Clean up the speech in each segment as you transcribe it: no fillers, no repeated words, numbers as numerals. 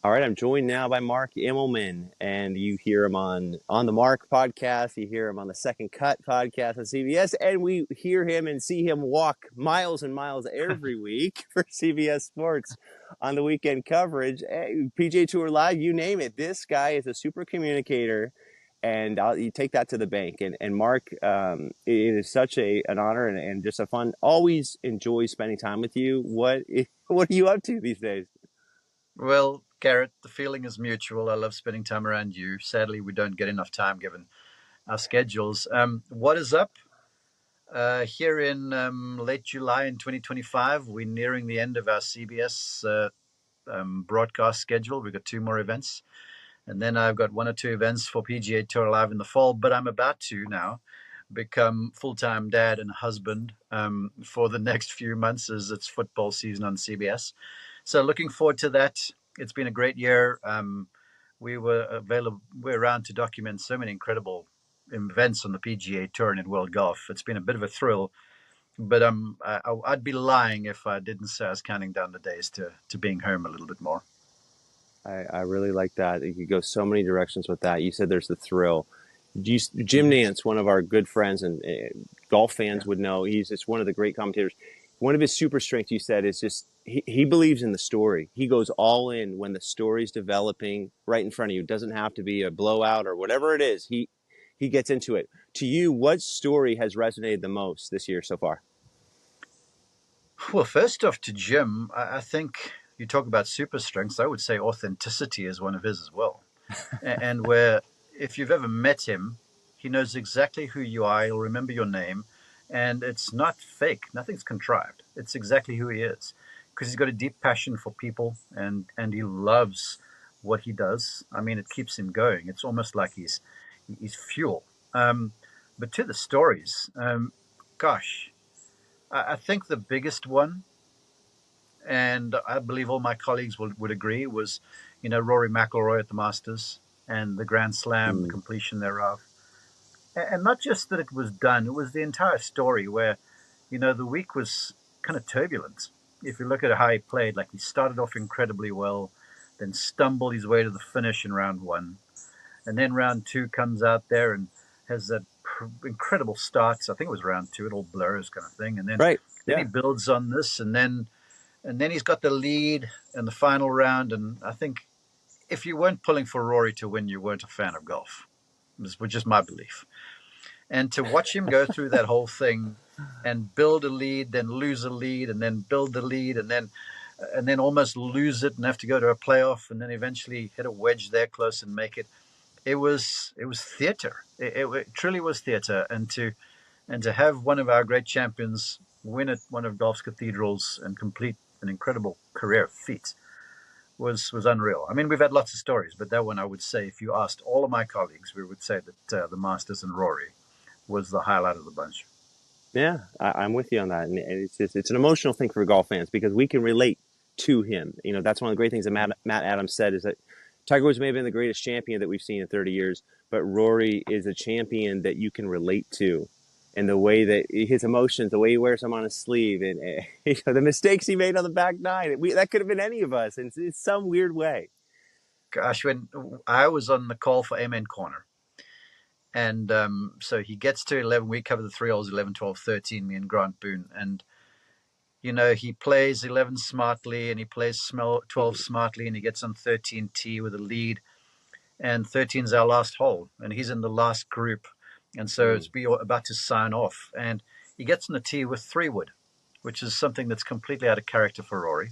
All right, I'm joined now by Mark Immelman, and you hear him on the Mark podcast. You hear him on the Second Cut podcast on CBS, and we hear him and see him walk miles and miles every week for CBS Sports on the weekend coverage. PGA Tour Live, you name it. This guy is a super communicator, and you take that to the bank. And Mark, it is such an honor and just a fun. Always enjoy spending time with you. What are you up to these days? Well, Garrett, the feeling is mutual. I love spending time around you. Sadly, we don't get enough time given our schedules. What is up? Here in late July in 2025, we're nearing the end of our CBS broadcast schedule. We've got two more events. And then I've got one or two events for PGA Tour Live in the fall. But I'm about to now become full-time dad and husband for the next few months as it's football season on CBS. So looking forward to that. It's been a great year. We're around to document so many incredible events on the PGA Tour and in World Golf. It's been a bit of a thrill, but I'd be lying if I didn't say I was counting down the days to being home a little bit more. I really like that. You could go so many directions with that. You said there's the thrill. Jim Nance, one of our good friends and golf fans would know, he's just one of the great commentators. One of his super strengths, you said, is just he believes in the story. He goes all in when the story's developing right in front of you. It doesn't have to be a blowout or whatever it is. He gets into it. To you, what story has resonated the most this year so far? Well, first off, to Jim, I think you talk about super strengths. I would say authenticity is one of his as well. And where if you've ever met him, he knows exactly who you are. He'll remember your name. And it's not fake. Nothing's contrived. It's exactly who he is. Because he's got a deep passion for people and he loves what he does. I mean, it keeps him going. It's almost like he's fuel. But to the stories, gosh, I think the biggest one, and I believe all my colleagues would agree, was, Rory McIlroy at the Masters and the Grand Slam, the completion thereof. And not just that it was done, it was the entire story where, the week was kind of turbulent. If you look at how he played, like he started off incredibly well, then stumbled his way to the finish in round one. And then round two comes out there and has that incredible start. I think it was round two, it all blurs kind of thing. And then, Right. then Yeah. he builds on this and then he's got the lead in the final round. And I think if you weren't pulling for Rory to win, you weren't a fan of golf. Which is my belief. And to watch him go through that whole thing and build a lead, then lose a lead, and then build the lead, and then almost lose it and have to go to a playoff, and then eventually hit a wedge there close and make it. It was theater. It truly was theater. And to have one of our great champions win at one of golf's cathedrals and complete an incredible career feat was unreal. I mean, we've had lots of stories, but that one I would say, if you asked all of my colleagues, we would say that the Masters and Rory was the highlight of the bunch. Yeah, I'm with you on that. And it's an emotional thing for golf fans because we can relate to him. That's one of the great things that Matt Adams said is that Tiger Woods may have been the greatest champion that we've seen in 30 years, but Rory is a champion that you can relate to. And the way that his emotions, the way he wears them on his sleeve, and the mistakes he made on the back nine, that could have been any of us in some weird way. Gosh, when I was on the call for Amen Corner, and so he gets to 11, we cover the 3 holes, 11, 12, 13, me and Grant Boone. And, he plays 11 smartly and he plays 12 smartly and he gets on 13T with a lead. And 13's our last hole and he's in the last group. And so it's about to sign off. And he gets on the tee with 3-wood, which is something that's completely out of character for Rory.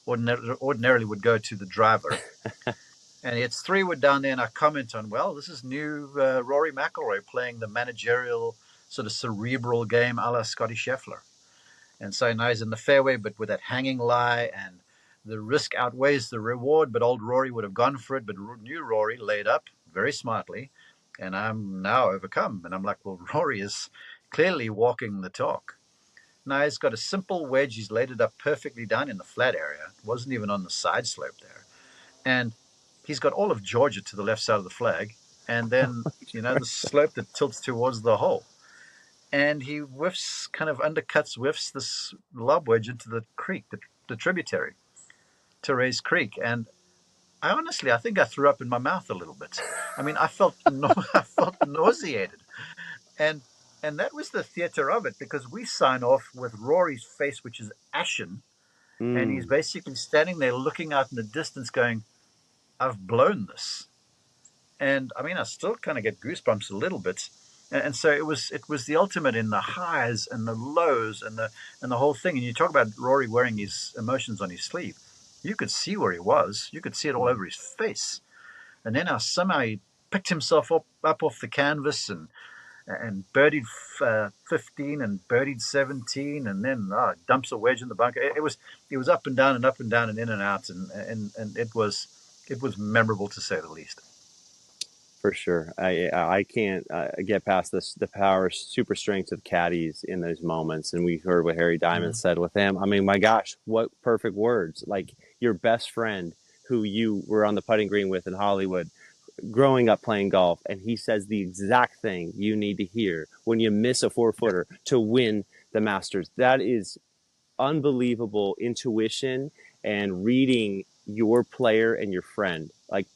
Ordinarily would go to the driver. And it's 3-wood down there, and I comment on, well, this is new Rory McIlroy playing the managerial sort of cerebral game a la Scottie Scheffler. And so now he's in the fairway, but with that hanging lie, and the risk outweighs the reward, but old Rory would have gone for it, but new Rory laid up very smartly, and I'm now overcome. And I'm like, well, Rory is clearly walking the talk. Now he's got a simple wedge. He's laid it up perfectly down in the flat area. It wasn't even on the side slope there. And he's got all of Georgia to the left side of the flag, and then, the slope that tilts towards the hole. And he whiffs this lob wedge into the creek, the tributary to Rays Creek. And I think I threw up in my mouth a little bit. I mean, I felt nauseated, and that was the theater of it, because we sign off with Rory's face, which is ashen, and he's Mm, basically standing there looking out in the distance, going, "I've blown this." And I mean, I still kind of get goosebumps a little bit. And so it was the ultimate in the highs and the lows and the whole thing. And you talk about Rory wearing his emotions on his sleeve. You could see where he was. You could see it all mm. over his face. And then somehow he picked himself up off the canvas and birdied 15 and birdied 17, and then dumps a wedge in the bunker. It was up and down and in and out, and it was memorable, to say the least. For sure. I can't get past this the power super strength of caddies in those moments. And we heard what Harry Diamond Mm. said with him. I mean, my gosh, what perfect words! Like your best friend who you were on the putting green with in Hollywood, growing up playing golf, and he says the exact thing you need to hear when you miss a 4-footer to win the Masters. That is unbelievable intuition and reading your player and your friend. Like,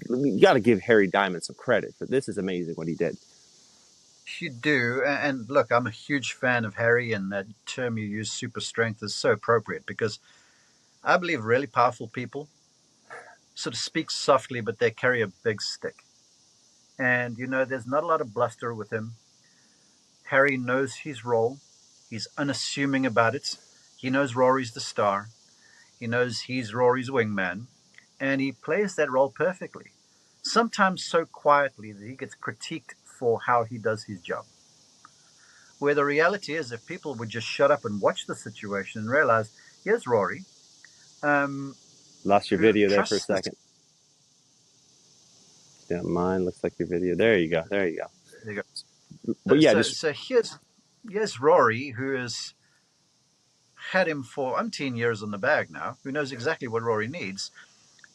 you got to give Harry Diamond some credit for this. Is amazing what he did. You do. And look, I'm a huge fan of Harry, and that term you use, super strength, is so appropriate, because I believe really powerful people sort of speak softly, but they carry a big stick. And, there's not a lot of bluster with him. Harry knows his role, he's unassuming about it. He knows Rory's the star, he knows he's Rory's wingman, and he plays that role perfectly. Sometimes so quietly that he gets critiqued for how he does his job. Where the reality is, if people would just shut up and watch the situation and realize, here's Rory, um, Lost your who video there for a trusts this. second. Yeah, mine looks like your video. There you go. There you go. There you But go. yeah, So, just so here's Rory, who has had him for umpteen years on the bag now, who knows exactly what Rory needs.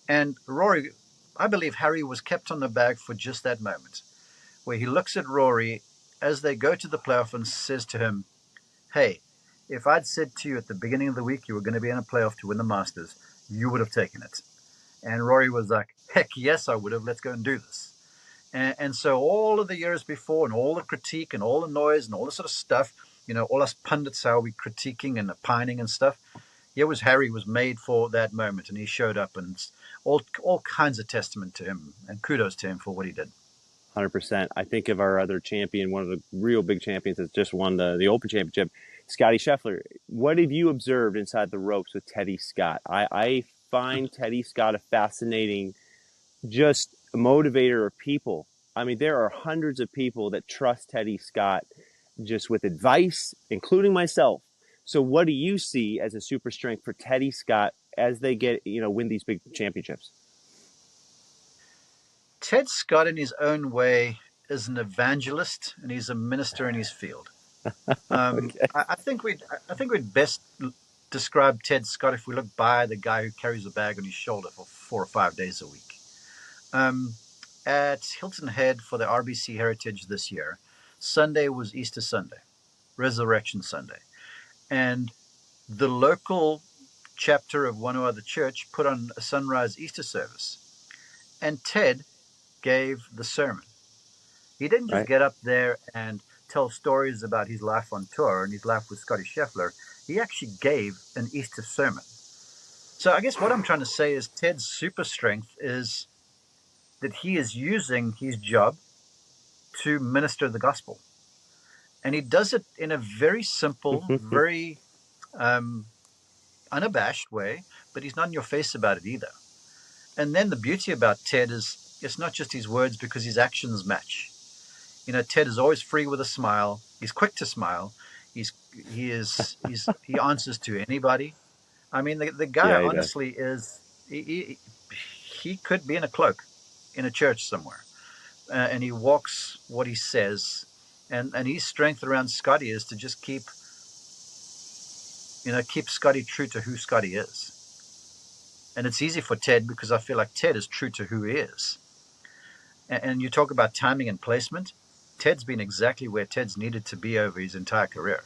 And Rory, I believe Harry was kept on the bag for just that moment, where he looks at Rory as they go to the playoff and says to him, "Hey, if I'd said to you at the beginning of the week you were going to be in a playoff to win the Masters, you would have taken it." And Rory was like, "Heck yes, I would have. Let's go and do this." And so all of the years before, and all the critique and all the noise and all the sort of stuff, all us pundits, how we critiquing and opining and stuff, here was Harry was made for that moment, and he showed up, and all kinds of testament to him, and kudos to him for what he did. 100%. I think of our other champion, one of the real big champions that just won the Open Championship, Scottie Scheffler. What have you observed inside the ropes with Teddy Scott? I find Teddy Scott a fascinating just motivator of people. I mean, there are hundreds of people that trust Teddy Scott just with advice, including myself. So what do you see as a super strength for Teddy Scott as they win these big championships? Ted Scott, in his own way, is an evangelist, and he's a minister in his field. Okay. I think we'd best describe Ted Scott if we look by the guy who carries a bag on his shoulder for 4 or 5 days a week. Um, at Hilton Head for the RBC Heritage this year, Sunday was Easter Sunday, Resurrection Sunday, and the local chapter of one or other church put on a sunrise Easter service, and Ted gave the sermon. He didn't just Right. get up there and tell stories about his life on tour and his life with Scottie Scheffler. He actually gave an Easter sermon. So I guess what I'm trying to say is Ted's super strength is that he is using his job to minister the gospel. And he does it in a very simple, very um, unabashed way, but he's not in your face about it either. And then the beauty about Ted is it's not just his words, because his actions match. Ted is always free with a smile. He's quick to smile. He answers to anybody. I mean, the guy Yeah, he does. honestly is he could be in a cloak in a church somewhere, and he walks what he says. And his strength around Scottie is to just keep Scottie true to who Scottie is. And it's easy for Ted, because I feel like Ted is true to who he is. And you talk about timing and placement. Ted's been exactly where Ted's needed to be over his entire career.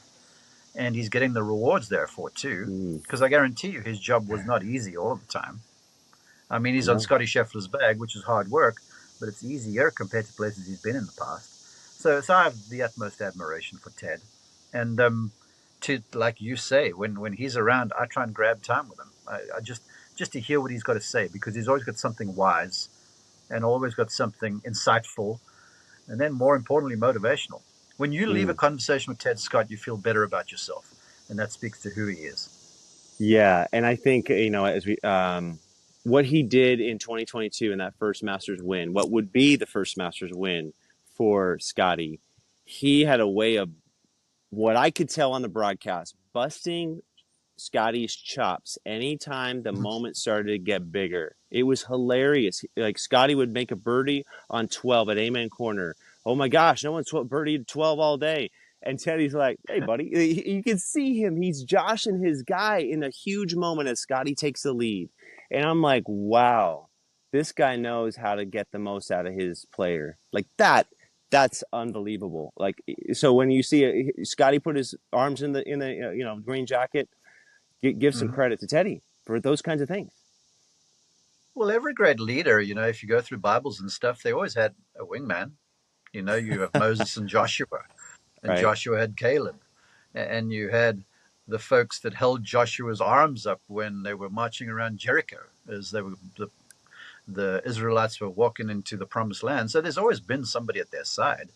And he's getting the rewards there for too. Mm. Because I guarantee you his job was not easy all the time. I mean, he's on No. Scottie Scheffler's bag, which is hard work, but it's easier compared to places he's been in the past. So I have the utmost admiration for Ted. And to, like you say, when he's around, I try and grab time with him. I just to hear what he's got to say, because he's always got something wise and always got something insightful, and then more importantly, motivational. When you leave a Mm. conversation with Ted Scott, you feel better about yourself, and that speaks to who he is. Yeah, and I think as we what he did in 2022 in that first Masters win, what would be the first Masters win for Scottie, he had a way of what I could tell on the broadcast, busting Scottie's chops anytime the moment started to get bigger. It was hilarious. Like Scottie would make a birdie on 12 at Amen Corner. Oh my gosh, no one's birdied 12 all day. And Teddy's like, hey, buddy, you can see him. He's joshing his guy in a huge moment as Scottie takes the lead. And I'm like, wow, this guy knows how to get the most out of his player. Like that's unbelievable. Like, so when you see Scottie put his arms in the green jacket, give some Mm-hmm. credit to Teddy for those kinds of things. Well, every great leader, if you go through Bibles and stuff, they always had a wingman. You have Moses and Joshua, and Right. Joshua had Caleb, and you had the folks that held Joshua's arms up when they were marching around Jericho as they were the Israelites were walking into the promised land. So there's always been somebody at their side.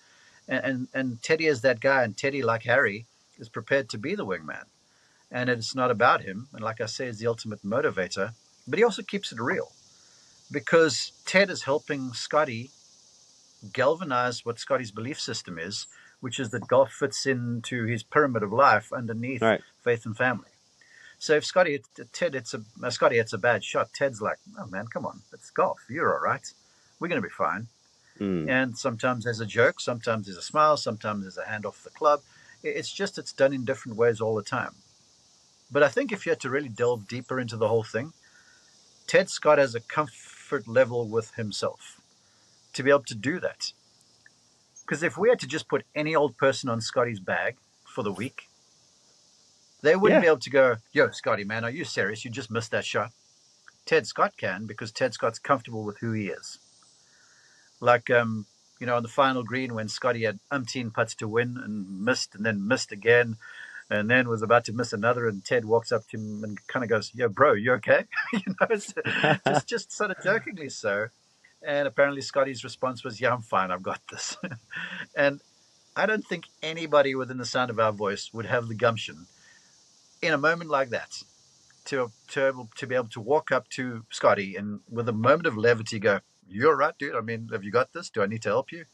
And Teddy is that guy, and Teddy, like Harry, is prepared to be the wingman. And it's not about him. And like I say, is the ultimate motivator. But he also keeps it real, because Ted is helping Scottie galvanize what Scottie's belief system is, which is that golf fits into his pyramid of life underneath Right. faith and family. So if Scottie, it's a bad shot. Ted's like, oh man, come on, it's golf. You're all right. We're going to be fine. Mm. And sometimes there's a joke, sometimes there's a smile, sometimes there's a hand off the club. It's done in different ways all the time. But I think if you had to really delve deeper into the whole thing, Ted Scott has a comfort level with himself to be able to do that. Because if we had to just put any old person on Scottie's bag for the week, they wouldn't Yeah. be able to go, yo, Scottie, man, are you serious? You just missed that shot. Ted Scott can, because Ted Scott's comfortable with who he is. Like, on the final green when Scottie had umpteen putts to win and then missed again, and then was about to miss another, and Ted walks up to him and kind of goes, yo, bro, you okay? It's just sort of jokingly so. And apparently Scottie's response was, yeah, I'm fine. I've got this. And I don't think anybody within the sound of our voice would have the gumption in a moment like that to be able to walk up to Scottie and with a moment of levity go, "You're right, dude. I mean, have you got this? Do I need to help you?"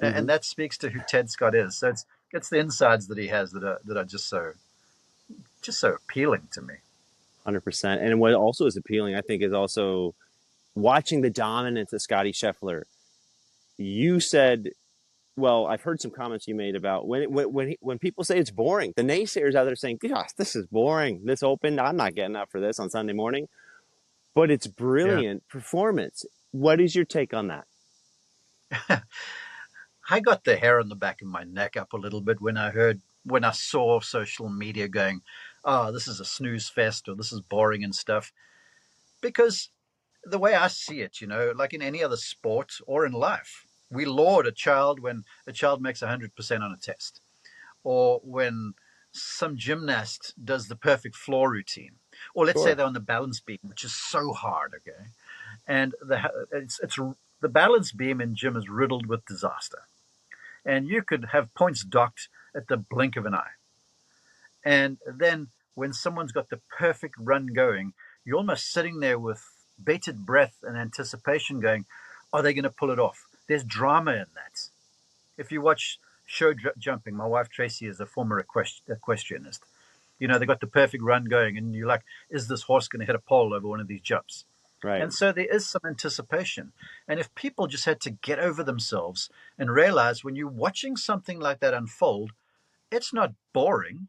Mm-hmm. And that speaks to who Ted Scott is. So it's the insides that he has that are just so appealing to me. 100%. And what also is appealing, I think, is also watching the dominance of Scottie Scheffler. You said, well, I've heard some comments you made about when people say it's boring. The naysayers out there saying, "Gosh, this is boring. This Open, I'm not getting up for this on Sunday morning." But it's Yeah. brilliant performance. What is your take on that? I got the hair on the back of my neck up a little bit when I saw social media going, "Oh, this is a snooze fest," or "This is boring" and stuff. Because the way I see it, like in any other sport or in life, we laud a child when a child makes 100% on a test, or when some gymnast does the perfect floor routine, or let's say Sure. they're on the balance beam, which is so hard, okay? And it's the balance beam in gym is riddled with disaster, and you could have points docked at the blink of an eye. And then when someone's got the perfect run going, you're almost sitting there with bated breath and anticipation going, are they going to pull it off? There's drama in that. If you watch show jumping, my wife Tracy is a former equestrianist. They got the perfect run going, and you're like, is this horse going to hit a pole over one of these jumps? Right. And so there is some anticipation. And if people just had to get over themselves and realize when you're watching something like that unfold, it's not boring,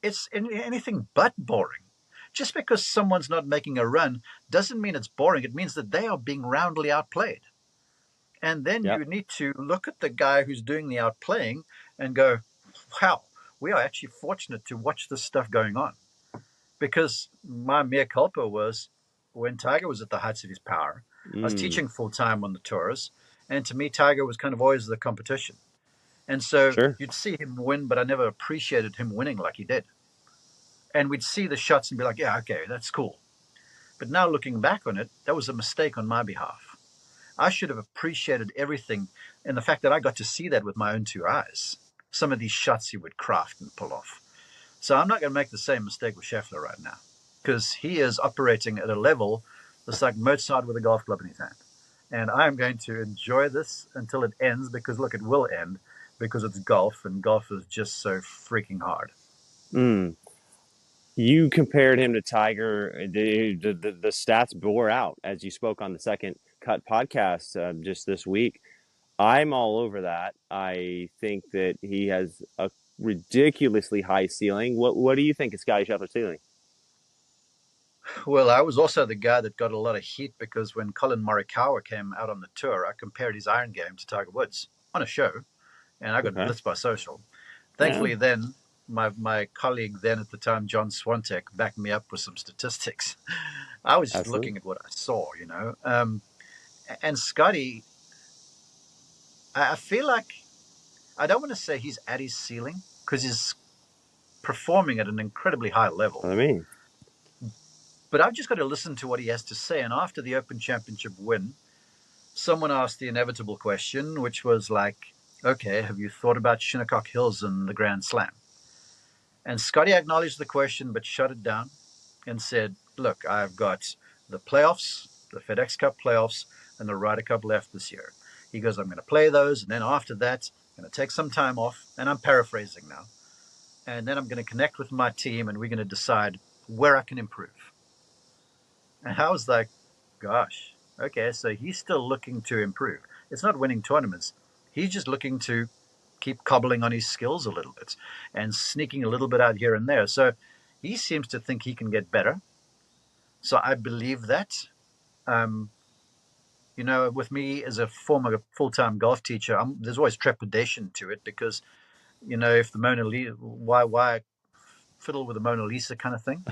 it's anything but boring. Just because someone's not making a run doesn't mean it's boring. It means that they are being roundly outplayed. And then Yep. you need to look at the guy who's doing the outplaying and go, wow, we are actually fortunate to watch this stuff going on. Because my mea culpa was, when Tiger was at the heights of his power. I was Mm, teaching full time on the tours, and to me, Tiger was kind of always the competition. And so sure. you'd see him win, but I never appreciated him winning like he did. And we'd see the shots and be like, yeah, okay, that's cool. But now looking back on it, that was a mistake on my behalf. I should have appreciated everything and the fact that I got to see that with my own two eyes. Some of these shots he would craft and pull off. So I'm not going to make the same mistake with Scheffler right now because he is operating at a level that's like Mozart with a golf club in his hand. And I'm going to enjoy this until it ends because, look, it will end because it's golf and golf is just so freaking hard. Mm. You compared him to Tiger. The stats bore out as you spoke on the Second Cut podcast just this week. I'm all over that. I think that he has a ridiculously high ceiling. What do you think is Scottie Scheffler's ceiling? Well, I was also the guy that got a lot of heat because when Colin Morikawa came out on the tour, I compared his iron game to Tiger Woods on a show, and I got Okay. blitzed by social. Yeah, Thankfully, then my colleague then at the time, John Swantek, backed me up with some statistics. I was just absolutely. looking at what I saw, and Scotty, I feel like I don't want to say he's at his ceiling because he's performing at an incredibly high level. What I mean. But I've just got to listen to what he has to say. And after the Open Championship win, someone asked the inevitable question, which was like, okay, have you thought about Shinnecock Hills and the Grand Slam? And Scotty acknowledged the question, but shut it down and said, look, I've got the playoffs, the FedEx Cup playoffs, and the Ryder Cup left this year. He goes, I'm going to play those. And then after that, I'm going to take some time off. And I'm paraphrasing now. And then I'm going to connect with my team and we're going to decide where I can improve. And I was like, gosh, okay, so he's still looking to improve. It's not winning tournaments. He's just looking to keep cobbling on his skills a little bit and sneaking a little bit out here and there. So he seems to think he can get better. So I believe that. Um, with me as a former full-time golf teacher, there's always trepidation to it because, if the Mona Lisa, why fiddle with the Mona Lisa kind of thing?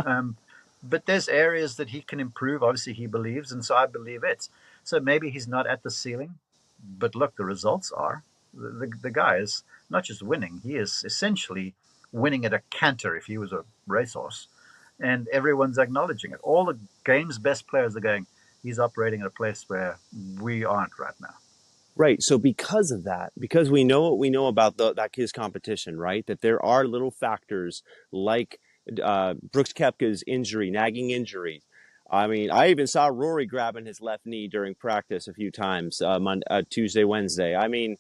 Um, but there's areas that he can improve. Obviously, he believes, and so I believe it. So maybe he's not at the ceiling, but look, the results are. The guy is not just winning; he is essentially winning at a canter if he was a racehorse, and everyone's acknowledging it. All the game's best players are going. He's operating at a place where we aren't right now. Right. So because of that, because we know what we know about that his competition, right? That there are little factors like Brooks Koepka's injury, nagging injuries. I mean, I even saw Rory grabbing his left knee during practice a few times, Tuesday, Wednesday. I mean,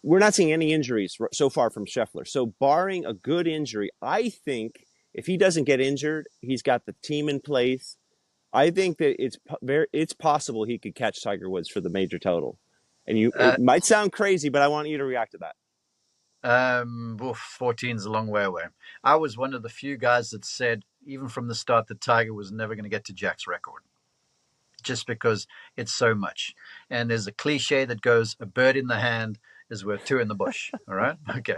we're not seeing any injuries so far from Scheffler. So barring a good injury, I think if he doesn't get injured, he's got the team in place. I think that it's possible he could catch Tiger Woods for the major total. And Uh, it might sound crazy, but I want you to react to that. 14 is a long way away. I was one of the few guys that said, even from the start, that Tiger was never going to get to Jack's record just because it's so much. And there's a cliche that goes, a bird in the hand is worth two in the bush. All right. Okay.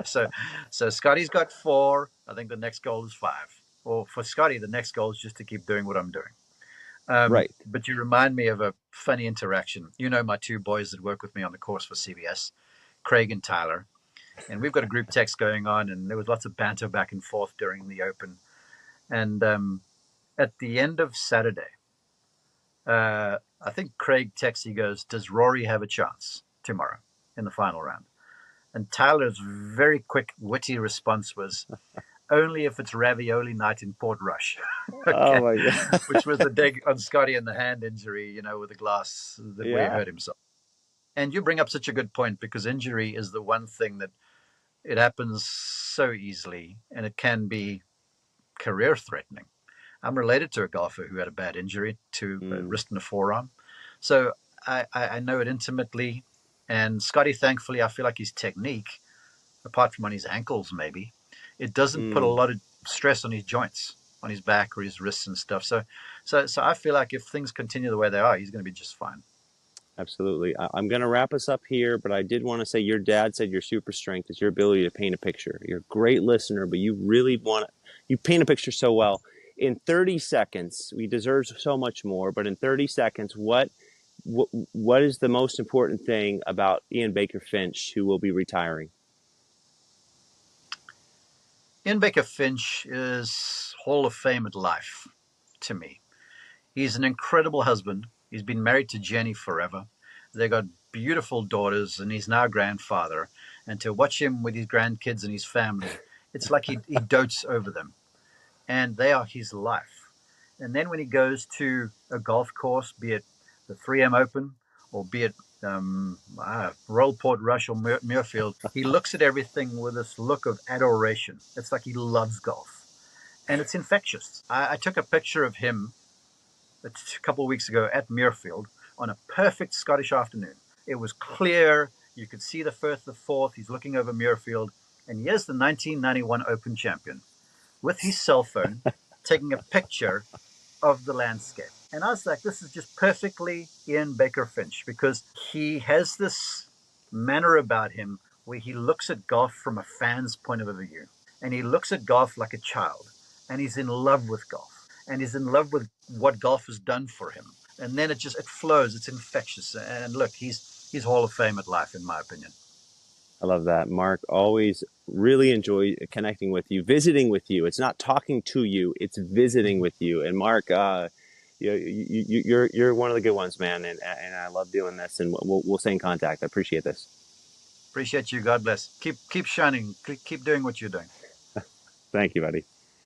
So Scotty's got four. I think the next goal is five. Or for Scotty, the next goal is just to keep doing what I'm doing. Right. But you remind me of a funny interaction. My two boys that work with me on the course for CBS, Craig and Tyler. And we've got a group text going on, and there was lots of banter back and forth during the Open. And at the end of Saturday, I think Craig texts, he goes, does Rory have a chance tomorrow in the final round? And Tyler's very quick, witty response was, only if it's ravioli night in Port Rush. Oh Okay. my God. Which was the dig on Scotty and the hand injury, with the glass where he Yeah. hurt himself. And you bring up such a good point because injury is the one thing that it happens so easily and it can be career threatening. I'm related to a golfer who had a bad injury to a Mm, wrist and a forearm. So I know it intimately. And Scotty, thankfully, I feel like his technique, apart from on his ankles, maybe, it doesn't put a mm, lot of stress on his joints, on his back or his wrists and stuff. So I feel like if things continue the way they are, he's going to be just fine. absolutely. I'm going to wrap us up here, but I did want to say your dad said your super strength is your ability to paint a picture. You're a great listener, but you really you paint a picture so well. in 30 seconds, we deserve so much more, but in 30 seconds, what is the most important thing about Ian Baker-Finch, who will be retiring? Ian Baker-Finch is Hall of Fame at life to me. He's an incredible husband. He's been married to Jenny forever. They got beautiful daughters, and he's now a grandfather. And to watch him with his grandkids and his family, it's like he dotes over them, and they are his life. And then when he goes to a golf course, be it the 3M Open or be it Royal Portrush or Muirfield, he looks at everything with this look of adoration. It's like he loves golf, and it's infectious. I took a picture of him a couple of weeks ago at Muirfield on a perfect Scottish afternoon. It was clear. You could see the first, the fourth. He's looking over Muirfield, and here's the 1991 Open champion with his cell phone taking a picture of the landscape. And I was like, this is just perfectly Ian Baker-Finch, because he has this manner about him where he looks at golf from a fan's point of view. And he looks at golf like a child. And he's in love with golf. And he's in love with what golf has done for him. And then it flows. It's infectious. And look, he's Hall of Fame at life, in my opinion. I love that, Mark. Always really enjoy connecting with you, visiting with you. It's not talking to you; it's visiting with you. And Mark, you're one of the good ones, man. And I love doing this. And we'll stay in contact. I appreciate this. Appreciate you. God bless. Keep shining. Keep doing what you're doing. Thank you, buddy.